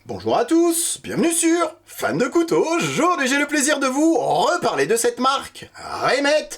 Bonjour à tous, bienvenue sur Fan de couteaux. Aujourd'hui j'ai le plaisir de vous reparler de cette marque, Remet.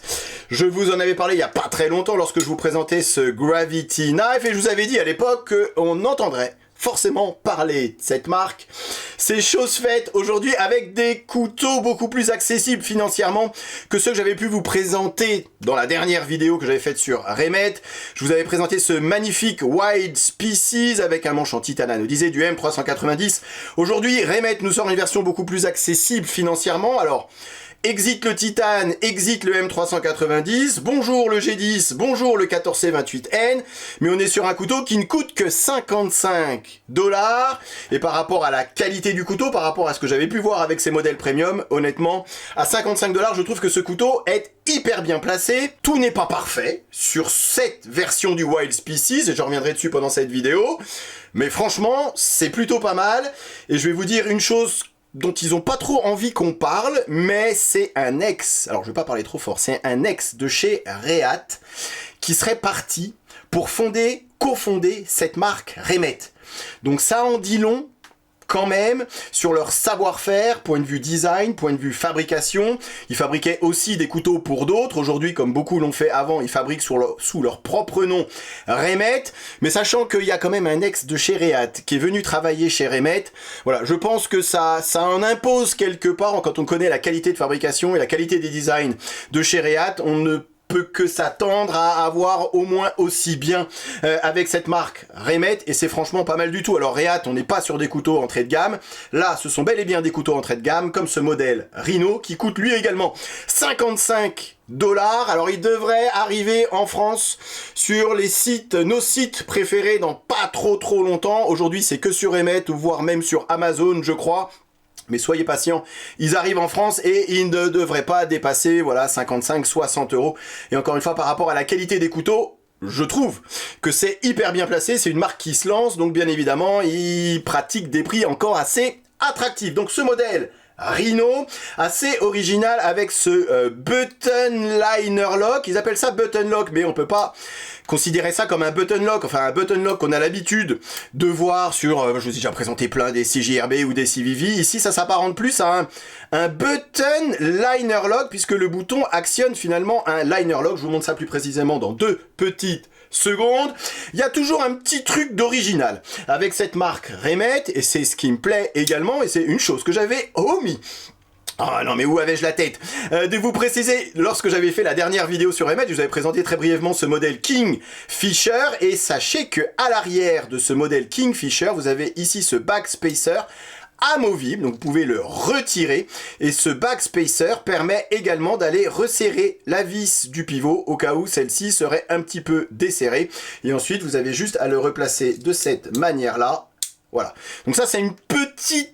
Je vous en avais parlé il y a pas très longtemps lorsque je vous présentais ce Gravity Knife et je vous avais dit à l'époque qu'on entendrait forcément parler de cette marque. C'est chose faite aujourd'hui avec des couteaux beaucoup plus accessibles financièrement que ceux que j'avais pu vous présenter dans la dernière vidéo que j'avais faite sur Remet. Je vous avais présenté ce magnifique Wild Species avec un manche en titane anodisé du M390. Aujourd'hui, Remet nous sort une version beaucoup plus accessible financièrement. Alors, exit le titane, exit le M390, bonjour le G10, bonjour le 14C28N, mais on est sur un couteau qui ne coûte que 55 $. Et par rapport à la qualité du couteau, par rapport à ce que j'avais pu voir avec ces modèles premium, honnêtement, à 55 $, je trouve que ce couteau est hyper bien placé. Tout n'est pas parfait sur cette version du Wild Species, et je reviendrai dessus pendant cette vidéo, mais franchement, c'est plutôt pas mal, et je vais vous dire une chose dont ils ont pas trop envie qu'on parle, mais c'est un ex, alors je vais pas parler trop fort, c'est un ex de chez Reat qui serait parti pour cofonder cette marque Remet. Donc ça en dit long quand même sur leur savoir-faire, point de vue design, point de vue fabrication. Ils fabriquaient aussi des couteaux pour d'autres. Aujourd'hui, comme beaucoup l'ont fait avant, ils fabriquent sous leur propre nom Remet. Mais sachant qu'il y a quand même un ex de chez Reat qui est venu travailler chez Remet, voilà, je pense que ça en impose quelque part. Quand on connaît la qualité de fabrication et la qualité des designs de chez Reat, on ne peut que s'attendre à avoir au moins aussi bien avec cette marque Remet, et c'est franchement pas mal du tout. Alors Reat, on n'est pas sur des couteaux entrée de gamme, là ce sont bel et bien des couteaux entrée de gamme, comme ce modèle Rhino, qui coûte lui également 55 $. Alors il devrait arriver en France sur les sites, nos sites préférés dans pas trop longtemps. Aujourd'hui c'est que sur Remet, ou voire même sur Amazon je crois. Mais soyez patients, ils arrivent en France et ils ne devraient pas dépasser, voilà, 55-60 €. Et encore une fois, par rapport à la qualité des couteaux, je trouve que c'est hyper bien placé. C'est une marque qui se lance, donc bien évidemment, ils pratiquent des prix encore assez attractifs. Donc ce modèle Rhino, assez original avec ce button liner lock. Ils appellent ça button lock, mais on peut pas considérer ça comme un button lock, enfin un button lock qu'on a l'habitude de voir sur, je vous ai déjà présenté plein des CJRB ou des CVV. Ici, ça s'apparente plus à un button liner lock, puisque le bouton actionne finalement un liner lock. Je vous montre ça plus précisément dans 2 petites secondes. Il y a toujours un petit truc d'original avec cette marque Remet, et c'est ce qui me plaît également, et c'est une chose que j'avais omis. Ah non, mais où avais-je la tête de vous préciser, lorsque j'avais fait la dernière vidéo sur Remet, je vous avais présenté très brièvement ce modèle Kingfisher, et sachez que à l'arrière de ce modèle Kingfisher, vous avez ici ce backspacer amovible, donc vous pouvez le retirer, et ce backspacer permet également d'aller resserrer la vis du pivot au cas où celle-ci serait un petit peu desserrée, et ensuite vous avez juste à le replacer de cette manière-là. Voilà, donc ça c'est une petite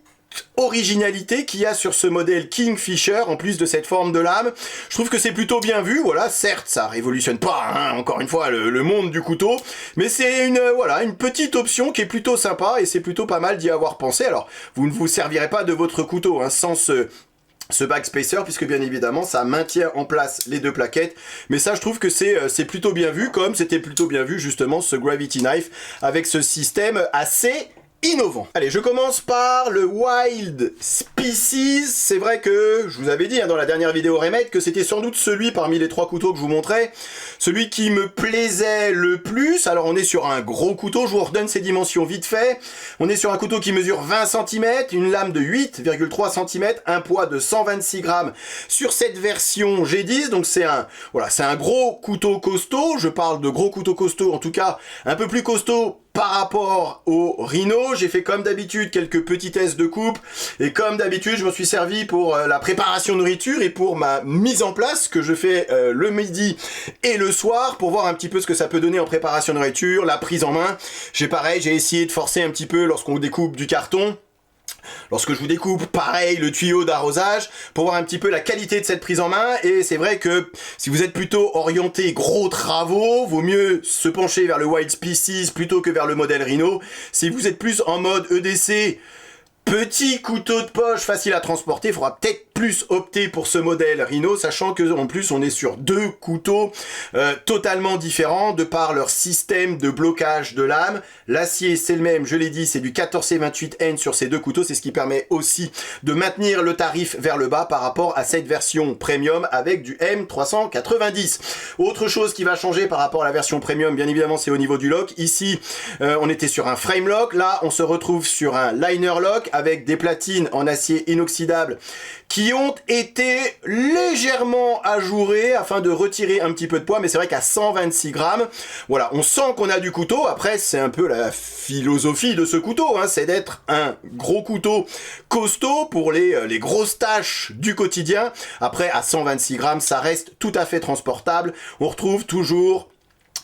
originalité qu'il y a sur ce modèle Kingfisher, en plus de cette forme de lame. Je trouve que c'est plutôt bien vu. Voilà, certes ça révolutionne pas, hein, encore une fois, le monde du couteau, mais c'est une petite option qui est plutôt sympa, et c'est plutôt pas mal d'y avoir pensé. Alors vous ne vous servirez pas de votre couteau hein, sans ce backspacer, puisque bien évidemment ça maintient en place les 2 plaquettes, mais ça je trouve que c'est plutôt bien vu, comme c'était plutôt bien vu justement ce Gravity Knife avec ce système assez innovant. Allez, je commence par le Wild Species. C'est vrai que je vous avais dit hein, dans la dernière vidéo Remet que c'était sans doute celui parmi les 3 couteaux que je vous montrais, celui qui me plaisait le plus. Alors on est sur un gros couteau, je vous redonne ses dimensions vite fait. On est sur un couteau qui mesure 20 cm, une lame de 8,3 cm, un poids de 126 grammes sur cette version G10. Donc c'est un gros couteau costaud. Je parle de gros couteau costaud, en tout cas un peu plus costaud par rapport au Rhino. J'ai fait comme d'habitude quelques petitesses de coupe, et comme d'habitude je me suis servi pour la préparation nourriture et pour ma mise en place que je fais le midi et le soir pour voir un petit peu ce que ça peut donner en préparation nourriture, la prise en main. J'ai essayé de forcer un petit peu lorsqu'on découpe du carton. Lorsque je vous découpe, pareil, le tuyau d'arrosage, pour voir un petit peu la qualité de cette prise en main. Et c'est vrai que si vous êtes plutôt orienté gros travaux, vaut mieux se pencher vers le Wild Species plutôt que vers le modèle Rhino. Si vous êtes plus en mode EDC, petit couteau de poche facile à transporter, il faudra peut-être plus opté pour ce modèle Rhino, sachant que en plus on est sur deux couteaux totalement différents de par leur système de blocage de lame. L'acier c'est le même, je l'ai dit, c'est du 14C28N sur ces deux couteaux, c'est ce qui permet aussi de maintenir le tarif vers le bas par rapport à cette version premium avec du M390. Autre chose qui va changer par rapport à la version premium, bien évidemment, c'est au niveau du lock. Ici, on était sur un frame lock, là on se retrouve sur un liner lock avec des platines en acier inoxydable qui ont été légèrement ajourées afin de retirer un petit peu de poids, mais c'est vrai qu'à 126 grammes, voilà, on sent qu'on a du couteau. Après, c'est un peu la philosophie de ce couteau, hein, c'est d'être un gros couteau costaud pour les grosses tâches du quotidien. Après, à 126 grammes, ça reste tout à fait transportable. On retrouve toujours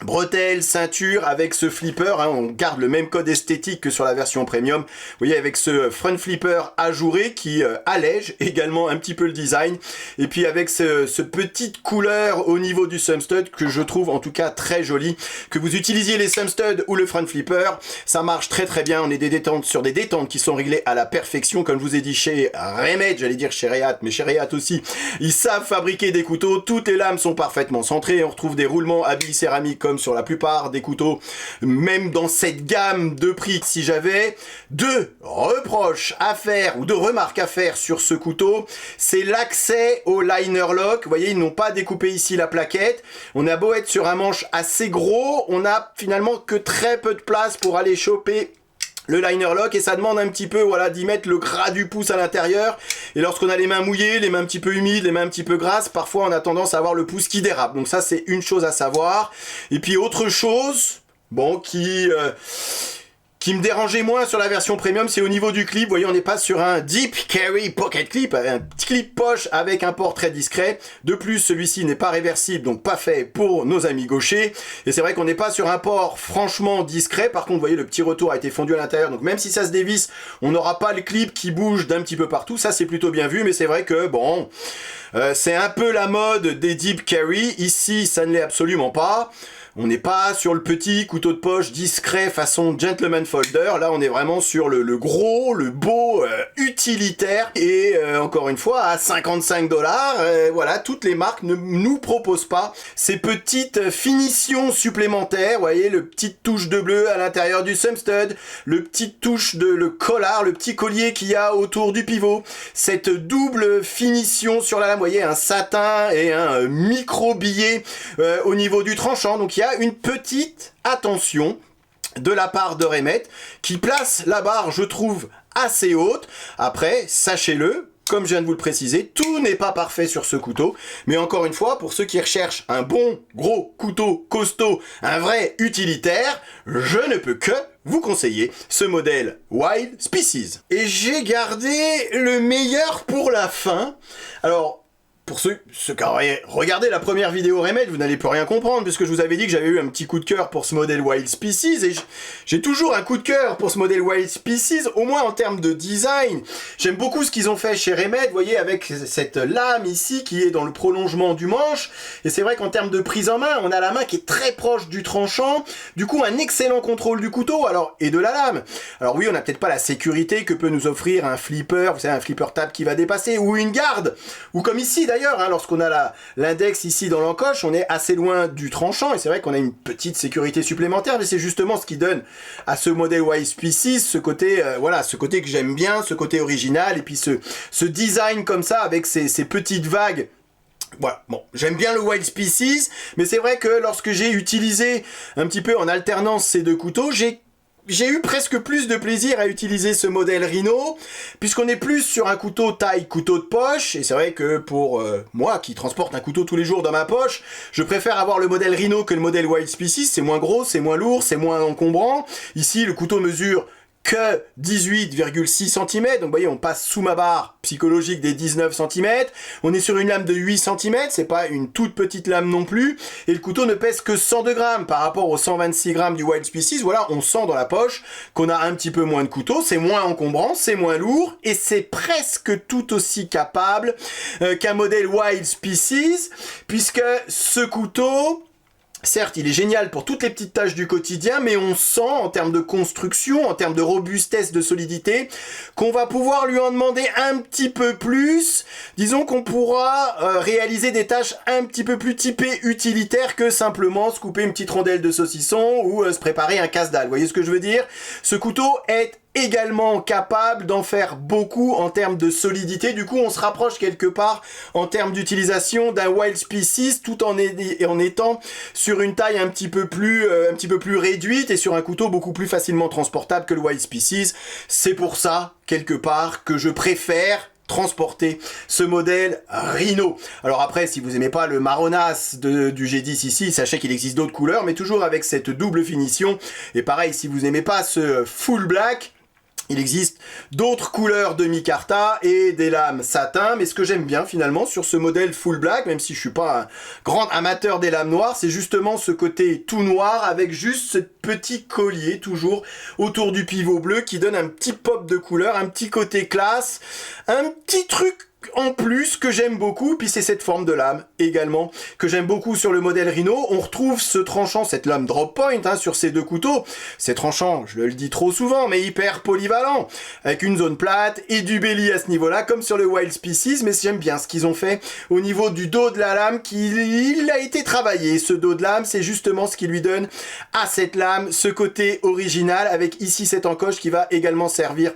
bretelles, ceinture avec ce flipper, hein, on garde le même code esthétique que sur la version premium. Vous voyez, avec ce front flipper ajouré qui allège également un petit peu le design. Et puis avec ce petite couleur au niveau du thumb stud que je trouve en tout cas très joli. Que vous utilisiez les thumb studs ou le front flipper, ça marche très très bien. On est sur des détentes qui sont réglées à la perfection. Comme je vous ai dit chez Remet, j'allais dire chez Rehat, mais chez Rehat aussi, ils savent fabriquer des couteaux. Toutes les lames sont parfaitement centrées. On retrouve des roulements à billes céramiques comme sur la plupart des couteaux, même dans cette gamme de prix. Si j'avais deux reproches à faire ou deux remarques à faire sur ce couteau, c'est l'accès au liner lock. Vous voyez, ils n'ont pas découpé ici la plaquette. On a beau être sur un manche assez gros, on a finalement que très peu de place pour aller choper le liner lock, et ça demande un petit peu, voilà, d'y mettre le gras du pouce à l'intérieur. Et lorsqu'on a les mains mouillées, les mains un petit peu humides, les mains un petit peu grasses, parfois on a tendance à avoir le pouce qui dérape. Donc ça, c'est une chose à savoir. Et puis autre chose, bon, qui me dérangeait moins sur la version premium, c'est au niveau du clip. Vous voyez, on n'est pas sur un Deep Carry Pocket Clip, un petit clip poche avec un port très discret. De plus, celui-ci n'est pas réversible, donc pas fait pour nos amis gauchers. Et c'est vrai qu'on n'est pas sur un port franchement discret. Par contre, vous voyez, le petit retour a été fondu à l'intérieur. Donc même si ça se dévisse, on n'aura pas le clip qui bouge d'un petit peu partout. Ça, c'est plutôt bien vu, mais c'est vrai que, bon, c'est un peu la mode des Deep Carry. Ici, ça ne l'est absolument pas. On n'est pas sur le petit couteau de poche discret façon gentleman folder. Là, on est vraiment sur le gros, le beau, utilitaire. Et encore une fois, à 55 $, voilà, toutes les marques ne nous proposent pas ces petites finitions supplémentaires. Vous voyez, le petit touche de bleu à l'intérieur du thumb stud, le petit touche de le collard, le petit collier qu'il y a autour du pivot. Cette double finition sur la lame, vous voyez, un satin et un micro billet au niveau du tranchant. Donc il y a une petite attention de la part de Remet qui place la barre, je trouve, assez haute. Après, sachez-le, comme je viens de vous le préciser, tout n'est pas parfait sur ce couteau. Mais encore une fois, pour ceux qui recherchent un bon gros couteau costaud, un vrai utilitaire, je ne peux que vous conseiller ce modèle Wild Species. Et j'ai gardé le meilleur pour la fin. Alors, pour ceux qui auraient regardé la première vidéo Remet, vous n'allez plus rien comprendre, puisque je vous avais dit que j'avais eu un petit coup de cœur pour ce modèle Wild Species, et j'ai toujours un coup de cœur pour ce modèle Wild Species, au moins en termes de design. J'aime beaucoup ce qu'ils ont fait chez Remet, vous voyez, avec cette lame ici, qui est dans le prolongement du manche, et c'est vrai qu'en termes de prise en main, on a la main qui est très proche du tranchant, du coup un excellent contrôle du couteau, alors, et de la lame. Alors oui, on n'a peut-être pas la sécurité que peut nous offrir un flipper, vous savez, un flipper tab qui va dépasser, ou une garde, ou comme ici d'ailleurs, hein, lorsqu'on a l'index ici dans l'encoche, on est assez loin du tranchant, et c'est vrai qu'on a une petite sécurité supplémentaire, mais c'est justement ce qui donne à ce modèle Wild Species ce côté, voilà, ce côté que j'aime bien, ce côté original, et puis ce design comme ça, avec ces petites vagues. Voilà, bon, j'aime bien le Wild Species, mais c'est vrai que lorsque j'ai utilisé un petit peu en alternance ces deux couteaux, j'ai eu presque plus de plaisir à utiliser ce modèle Rhino, puisqu'on est plus sur un couteau taille couteau de poche, et c'est vrai que pour moi qui transporte un couteau tous les jours dans ma poche, je préfère avoir le modèle Rhino que le modèle Wild Species. C'est moins gros, c'est moins lourd, c'est moins encombrant. Ici, le couteau mesure que 18,6 cm, donc vous voyez, on passe sous ma barre psychologique des 19 cm, on est sur une lame de 8 cm, c'est pas une toute petite lame non plus, et le couteau ne pèse que 102 grammes par rapport aux 126 grammes du Wild Species. Voilà, on sent dans la poche qu'on a un petit peu moins de couteau, c'est moins encombrant, c'est moins lourd, et c'est presque tout aussi capable qu'un modèle Wild Species, puisque ce couteau, Certes, il est génial pour toutes les petites tâches du quotidien, mais on sent, en termes de construction, en termes de robustesse, de solidité, qu'on va pouvoir lui en demander un petit peu plus. Disons qu'on pourra réaliser des tâches un petit peu plus typées utilitaires que simplement se couper une petite rondelle de saucisson ou se préparer un casse-dalle. Vous voyez ce que je veux dire? Ce couteau est également capable d'en faire beaucoup en termes de solidité. Du coup, on se rapproche quelque part en termes d'utilisation d'un Wild Species tout en étant sur une taille un petit peu plus réduite et sur un couteau beaucoup plus facilement transportable que le Wild Species. C'est pour ça, quelque part, que je préfère transporter ce modèle Rhino. Alors après, si vous aimez pas le marronasse du G10 ici, sachez qu'il existe d'autres couleurs, mais toujours avec cette double finition. Et pareil, si vous aimez pas ce full black, il existe d'autres couleurs de micarta et des lames satin, mais ce que j'aime bien finalement sur ce modèle full black, même si je suis pas un grand amateur des lames noires, c'est justement ce côté tout noir avec juste ce petit collier toujours autour du pivot bleu qui donne un petit pop de couleur, un petit côté classe, un petit truc en plus que j'aime beaucoup, puis c'est cette forme de lame également que j'aime beaucoup sur le modèle Rhino. On retrouve ce tranchant, cette lame drop point sur ces deux couteaux. C'est tranchant, je le dis trop souvent, mais hyper polyvalent, avec une zone plate et du belly à ce niveau-là, comme sur le Wild Species, mais j'aime bien ce qu'ils ont fait au niveau du dos de la lame, il a été travaillé. Ce dos de lame, c'est justement ce qui lui donne à cette lame ce côté original, avec ici cette encoche qui va également servir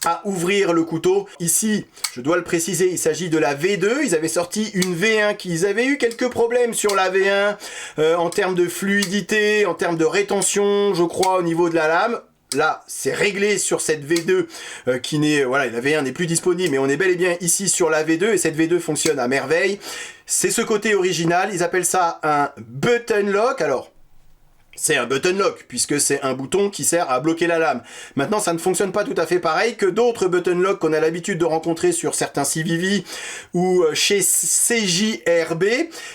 à ouvrir le couteau. Ici, je dois le préciser, il s'agit de la V2. Ils avaient sorti une V1 qu'ils avaient eu quelques problèmes sur la V1 en termes de fluidité, en termes de rétention, je crois, au niveau de la lame. Là, c'est réglé sur cette V2 qui n'est... Voilà, la V1 n'est plus disponible, mais on est bel et bien ici sur la V2 et cette V2 fonctionne à merveille. C'est ce côté original, ils appellent ça un button lock. Alors, c'est un button lock, puisque c'est un bouton qui sert à bloquer la lame. Maintenant, ça ne fonctionne pas tout à fait pareil que d'autres button lock qu'on a l'habitude de rencontrer sur certains CVV ou chez CJRB,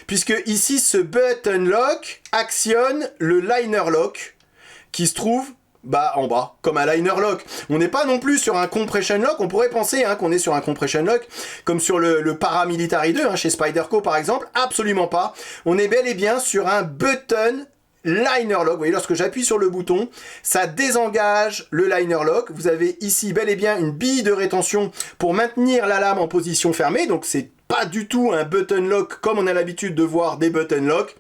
puisque ici, ce button lock actionne le liner lock qui se trouve en bas, comme un liner lock. On n'est pas non plus sur un compression lock, on pourrait penser qu'on est sur un compression lock, comme sur le Paramilitary 2, chez Spyderco par exemple, absolument pas. On est bel et bien sur un button liner lock. Vous voyez, lorsque j'appuie sur le bouton, ça désengage le liner lock. Vous avez ici bel et bien une bille de rétention pour maintenir la lame en position fermée, donc c'est pas du tout un button lock comme on a l'habitude de voir des button lock.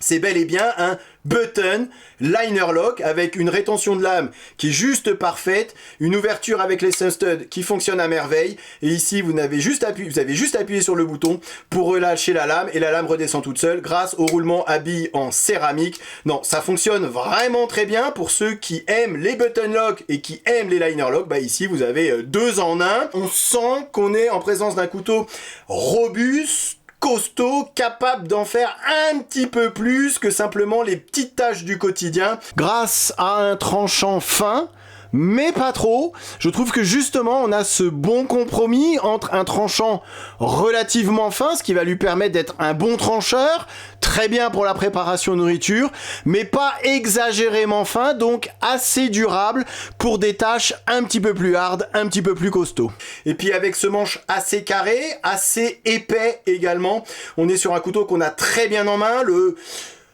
C'est bel et bien un button liner lock avec une rétention de lame qui est juste parfaite, une ouverture avec les thumb studs qui fonctionne à merveille, et ici vous avez juste appuyé sur le bouton pour relâcher la lame et la lame redescend toute seule grâce au roulement à billes en céramique. Non, ça fonctionne vraiment très bien pour ceux qui aiment les button lock et qui aiment les liner lock. Ici vous avez deux en un. On sent qu'on est en présence d'un couteau robuste, costaud, capable d'en faire un petit peu plus que simplement les petites tâches du quotidien. Grâce à un tranchant fin, mais pas trop. Je trouve que justement on a ce bon compromis entre un tranchant relativement fin, ce qui va lui permettre d'être un bon trancheur, très bien pour la préparation de nourriture, mais pas exagérément fin, donc assez durable pour des tâches un petit peu plus hard, un petit peu plus costaud. Et puis avec ce manche assez carré, assez épais également, on est sur un couteau qu'on a très bien en main.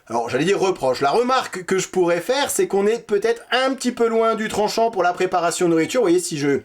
Alors j'allais dire reproche. La remarque que je pourrais faire, c'est qu'on est peut-être un petit peu loin du tranchant pour la préparation de nourriture. Vous voyez, si je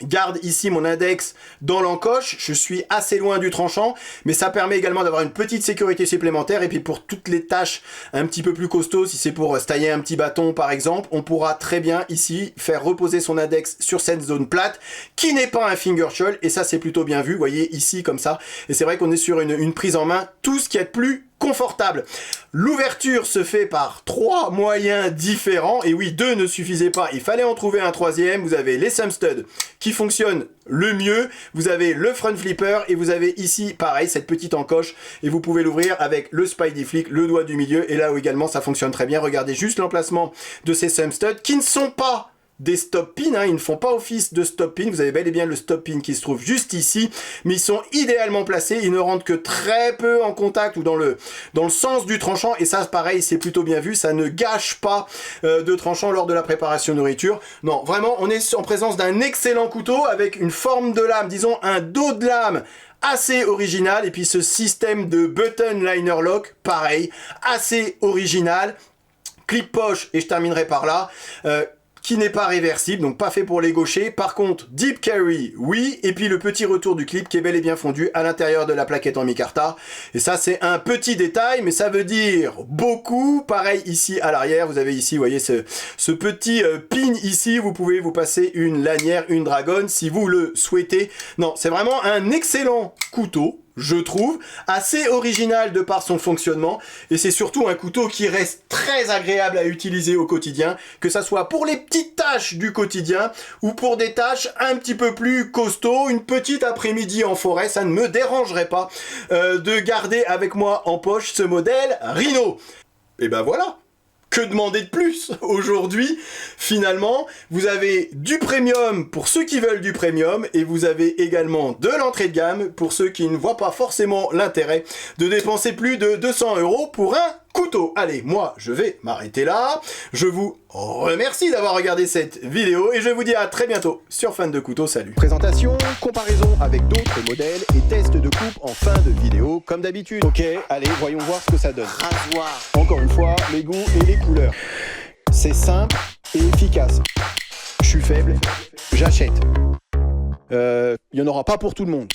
garde ici mon index dans l'encoche, je suis assez loin du tranchant, mais ça permet également d'avoir une petite sécurité supplémentaire. Et puis pour toutes les tâches un petit peu plus costauds, si c'est pour se tailler un petit bâton par exemple, on pourra très bien ici faire reposer son index sur cette zone plate qui n'est pas un finger choil, et ça c'est plutôt bien vu, vous voyez ici comme ça. Et c'est vrai qu'on est sur une prise en main, tout ce qui est de plus confortable. L'ouverture se fait par 3 moyens différents, et oui, 2 ne suffisaient pas, il fallait en trouver un troisième. Vous avez les thumb studs qui fonctionnent le mieux, vous avez le front flipper, et vous avez ici pareil cette petite encoche, et vous pouvez l'ouvrir avec le Spidey Flick, le doigt du milieu, et là où également ça fonctionne très bien. Regardez juste l'emplacement de ces thumb studs qui ne sont pas des stop pins, hein, ils ne font pas office de stop pin, vous avez bel et bien le stop pin qui se trouve juste ici, mais ils sont idéalement placés, ils ne rentrent que très peu en contact ou dans le sens du tranchant, et ça pareil c'est plutôt bien vu, ça ne gâche pas de tranchant lors de la préparation de nourriture. Non, vraiment on est en présence d'un excellent couteau avec une forme de lame, disons un dos de lame assez original, et puis ce système de button liner lock, pareil, assez original, clip poche, et je terminerai par là, qui n'est pas réversible, donc pas fait pour les gauchers. Par contre, deep carry, oui, et puis le petit retour du clip qui est bel et bien fondu à l'intérieur de la plaquette en micarta. Et ça, c'est un petit détail, mais ça veut dire beaucoup. Pareil ici à l'arrière, vous avez ici, vous voyez, ce petit pin ici, vous pouvez vous passer une lanière, une dragonne, si vous le souhaitez. Non, c'est vraiment un excellent couteau, je trouve, assez original de par son fonctionnement, et c'est surtout un couteau qui reste très agréable à utiliser au quotidien, que ça soit pour les petites tâches du quotidien, ou pour des tâches un petit peu plus costauds, une petite après-midi en forêt, ça ne me dérangerait pas de garder avec moi en poche ce modèle Rhino. Et ben voilà! Que demander de plus aujourd'hui? Finalement, vous avez du premium pour ceux qui veulent du premium, et vous avez également de l'entrée de gamme pour ceux qui ne voient pas forcément l'intérêt de dépenser plus de 200 € pour un couteau. Allez, moi, je vais m'arrêter là. Je vous remercie d'avoir regardé cette vidéo et je vous dis à très bientôt sur Fan de Couteau. Salut. Présentation, comparaison avec d'autres modèles et test de coupe en fin de vidéo comme d'habitude. Ok, allez, voyons voir ce que ça donne. Rasoir. Encore une fois, les goûts et les couleurs. C'est simple et efficace. Je suis faible, j'achète. Il n'y en aura pas pour tout le monde.